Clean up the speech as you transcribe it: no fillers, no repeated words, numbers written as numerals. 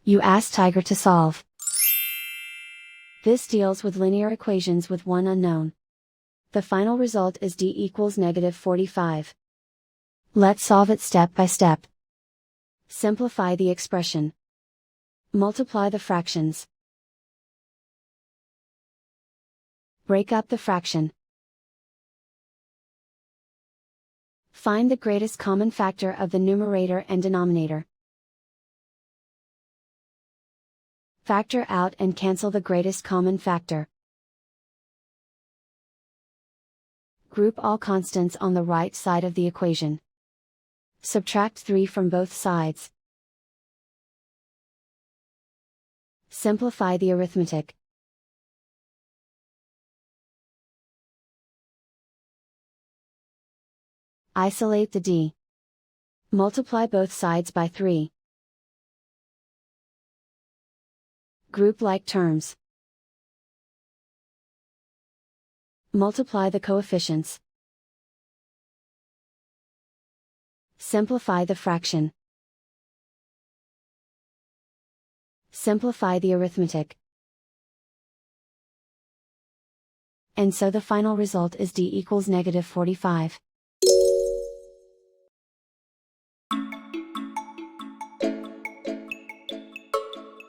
You ask Tiger to solve. This deals with linear equations with one unknown. The final result is d equals -45. Let's solve it step by step. Simplify the expression. Multiply the fractions. Break up the fraction. Find the greatest common factor of the numerator and denominator. Factor out and cancel the greatest common factor. Group all constants on the right side of the equation. Subtract 3 from both sides. Simplify the arithmetic. Isolate the d. Multiply both sides by 3. Group like terms. Multiply the coefficients. Simplify the fraction. Simplify the arithmetic. And so the final result is d equals -45.